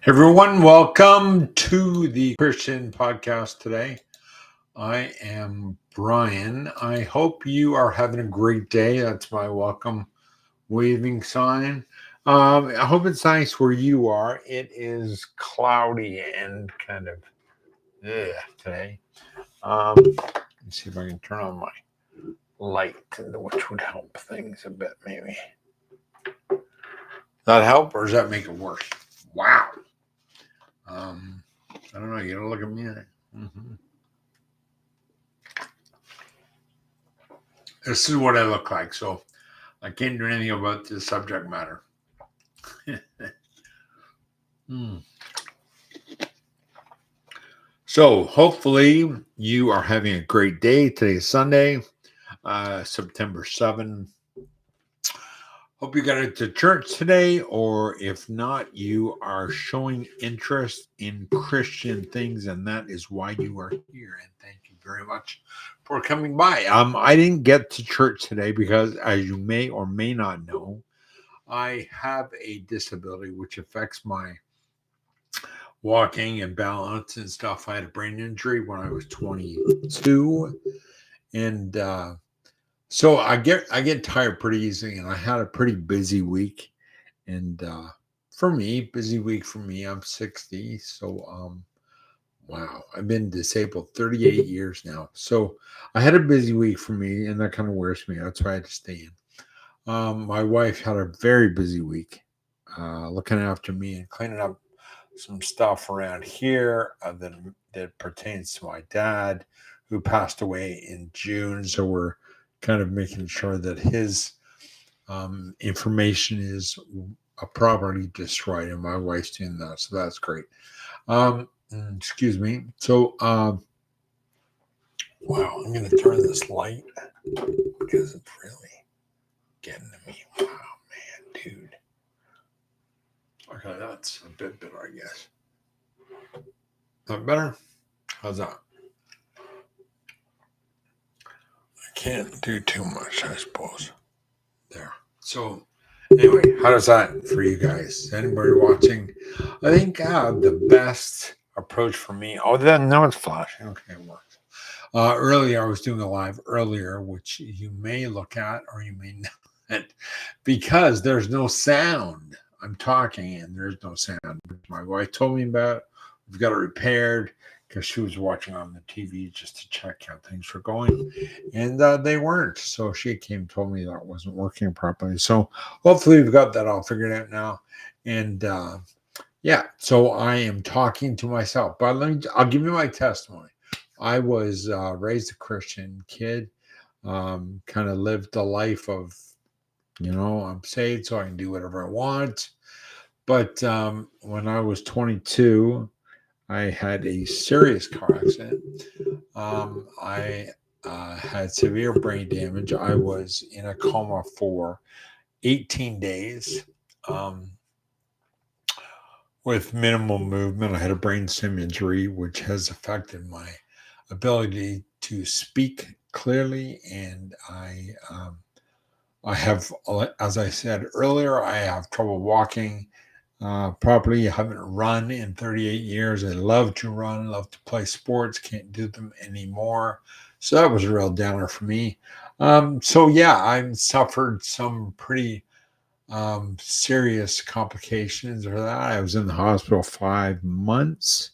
Everyone, welcome to the Christian podcast today. I am Brian. I hope you are having a great day. That's my welcome waving sign. I hope it's nice where you are. It is cloudy and kind of today. Let's see if I can turn on my light, which would help things a bit, maybe. That help, or does that make it worse? Wow. I don't know. You gotta look at me. Mm-hmm. This is what I look like, so I can't do anything about the subject matter. So hopefully you are having a great day. Today is Sunday, September 7th. Hope you got into church today, or if not, you are showing interest in Christian things, and that is why you are here. And thank you very much for coming by. I didn't get to church today because, as you may or may not know, I have a disability which affects my walking and balance and stuff. I had a brain injury when I was 22, and so I get tired pretty easily, and I had a pretty busy week. And for me, busy week for me. I'm 60, so wow, I've been disabled 38 years now. So I had a busy week for me, and that kind of wears me out. That's why I had to stay in. My wife had a very busy week, looking after me and cleaning up some stuff around here that pertains to my dad, who passed away in June. So we're kind of making sure that his information is properly destroyed, and my wife's doing that. So that's great. Excuse me. So, wow, I'm going to turn this light because it's really getting to me. Wow, man, dude. Okay, that's a bit better, I guess. Not better? How's that? I can't do too much, I suppose. There. So, anyway, how does that for you guys? Anybody watching? I think the best approach for me. Oh, then now it's flashing. Okay, it works. Earlier, I was doing a live earlier, which you may look at or you may not, because there's no sound. I'm talking and there's no sound. My wife told me about it. We've got it repaired because she was watching on the TV just to check how things were going, and they weren't. So she came and told me that wasn't working properly. So hopefully we've got that all figured out now. And yeah, so I am talking to myself. But I'll give you my testimony. I was raised a Christian kid, kind of lived a life of, I'm saved so I can do whatever I want. But when I was 22, I had a serious car accident. I had severe brain damage. I was in a coma for 18 days with minimal movement. I had a brain stem injury, which has affected my ability to speak clearly. And I have, as I said earlier, I have trouble walking properly. I haven't run in 38 years. I love to run, love to play sports, can't do them anymore. So that was a real downer for me. So yeah, I've suffered some pretty serious complications of that. I was in the hospital 5 months.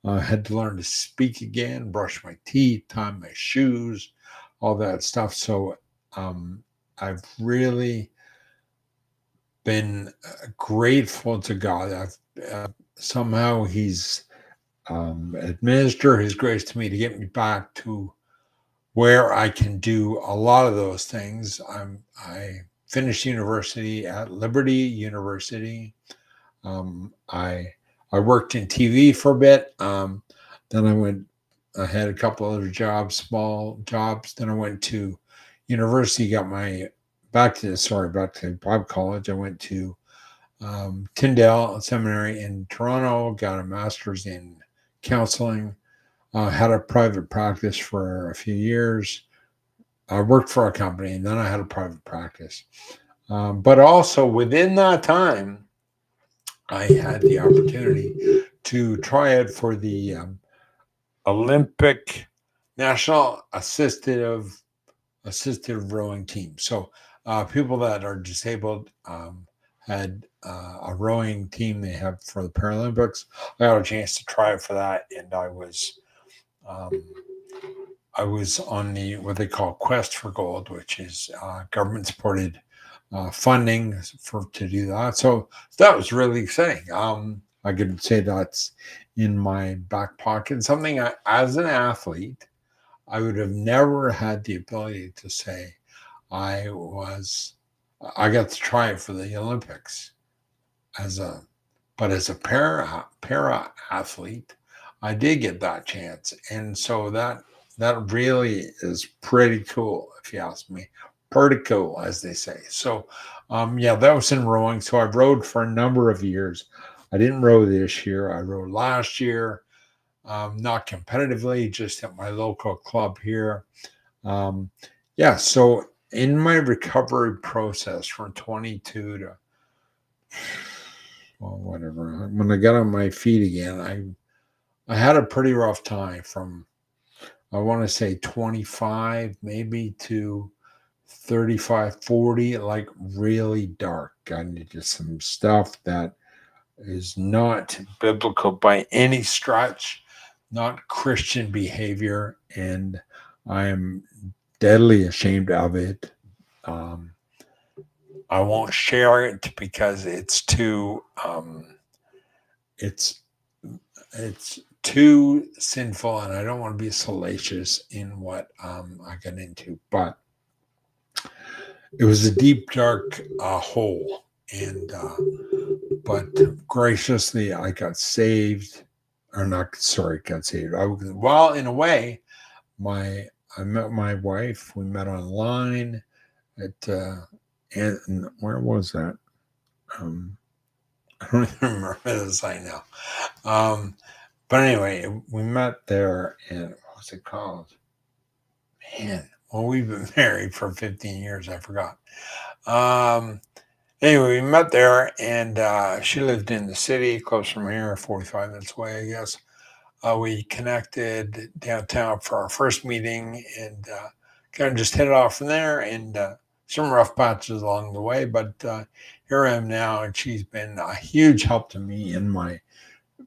Had to learn to speak again, brush my teeth, tie my shoes, all that stuff. So I've really been grateful to God. Somehow He's administered His grace to me to get me back to where I can do a lot of those things. I finished university at Liberty University. I worked in TV for a bit. Then I had a couple other jobs, small jobs. Then I went to university, back to Bible college. I went to Tyndale Seminary in Toronto, got a master's in counseling, had a private practice for a few years. I worked for a company, and then I had a private practice. But also within that time, I had the opportunity to try it for the Olympic National Assisted Rowing Team. So people that are disabled had a rowing team they have for the Paralympics. I got a chance to try it for that, and um, I was on the what they call Quest for Gold, which is government supported funding for to do that. So that was really exciting. I could say that's in my back pocket. Something as an athlete, I would have never had the ability to say I got to try it for the Olympics but as a para athlete, I did get that chance, and so that really is pretty cool, if you ask me. Pretty cool, as they say. So, yeah, that was in rowing. So I rowed for a number of years. I didn't row this year. I rowed last year, not competitively, just at my local club here. Um, yeah, so in my recovery process from 22 to well, whatever. When I got on my feet again, I had a pretty rough time from I want to say 25 maybe to 35, 40, like really dark. Got into some stuff that is not biblical by any stretch, not Christian behavior, and I am deadly ashamed of it. Um, I won't share it because it's it's too sinful, and I don't want to be salacious in what I got into. But it was a deep, dark hole, and but graciously I got saved, or not. Sorry, got saved. Well, in a way, I met my wife. We met online at and where was that? Um, I don't even remember the site now. But anyway, we met there, and what's it called? Man, well, we've been married for 15 years. I forgot. Anyway, we met there, and she lived in the city, close from here, 45 minutes away, I guess. We connected downtown for our first meeting, and kind of just hit it off from there. And some rough patches along the way, but here I am now, and she's been a huge help to me in my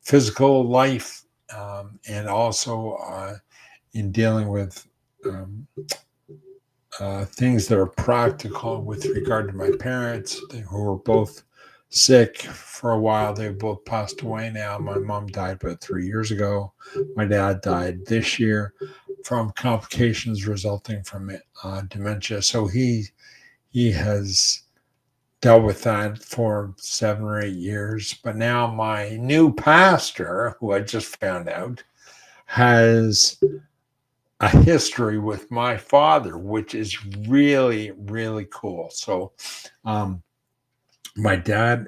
physical life, and also in dealing with things that are practical with regard to my parents, who were both sick for a while. They both passed away now. My mom died about 3 years ago. My dad died this year from complications resulting from dementia. So he has dealt with that for 7 or 8 years. But now my new pastor, who I just found out, has a history with my father, which is really, really cool. So, my dad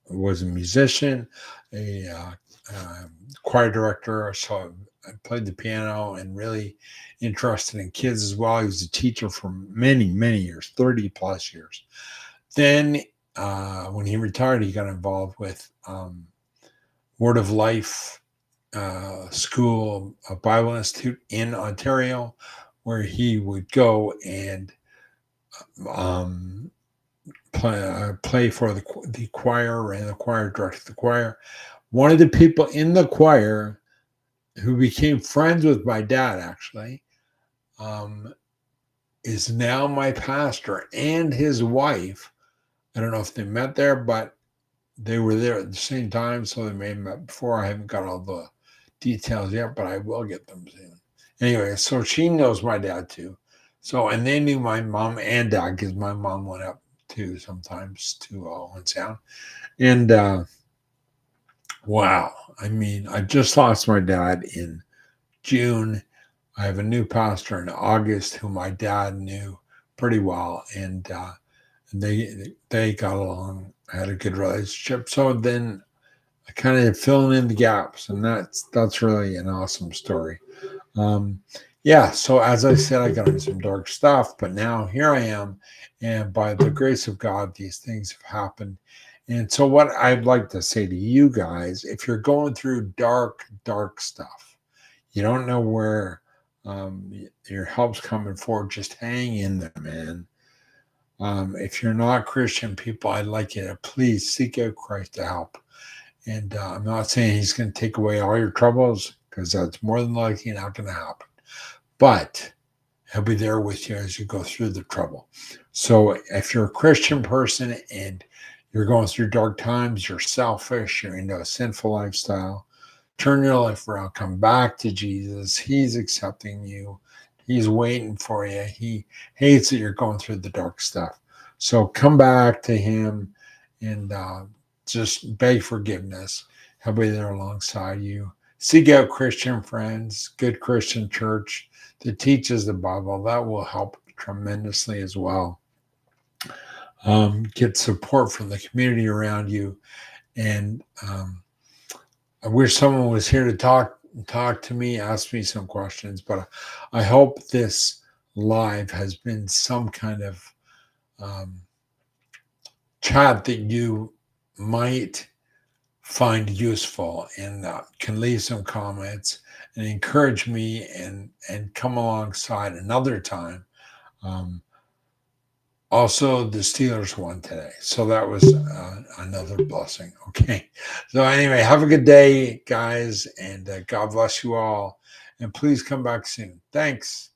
was a musician, a choir director. So I played the piano and really interested in kids as well. He was a teacher for many, many years, 30 plus years. Then when he retired, he got involved with Word of Life School, a Bible Institute in Ontario, where he would go and play for the choir, and the choir directed the choir. One of the people in the choir who became friends with my dad, actually, is now my pastor, and his wife. I don't know if they met there, but they were there at the same time, so they may have met before. I haven't got all the details yet, but I will get them soon. Anyway, so she knows my dad too. So, and they knew my mom and dad because my mom went up too sometimes to Owen Sound. And wow, I mean, I just lost my dad in June. I have a new pastor in August who my dad knew pretty well, and they got along, had a good relationship. So then I kind of filling in the gaps, and that's really an awesome story. yeah, so as I said, I got into some dark stuff, but now here I am. And by the grace of God, these things have happened. And so, what I'd like to say to you guys, if you're going through dark stuff, you don't know where your help's coming for, just hang in there, man. If you're not Christian people, I'd like you to please seek out Christ to help. And I'm not saying he's going to take away all your troubles, because that's more than likely not going to happen. But he'll be there with you as you go through the trouble. So if you're a Christian person and you're going through dark times, you're selfish, you're into a sinful lifestyle, turn your life around, come back to Jesus. He's accepting you. He's waiting for you. He hates that you're going through the dark stuff. So come back to him and just beg forgiveness. He'll be there alongside you. Seek out Christian friends, good Christian church that teaches the Bible. That will help tremendously as well. Get support from the community around you. And I wish someone was here to talk to me, ask me some questions, but I hope this live has been some kind of chat that you might find useful, and can leave some comments and encourage me and come alongside another time. Also, the Steelers won today, so that was another blessing. Okay, so anyway, have a good day, guys, and God bless you all, and please come back soon. Thanks.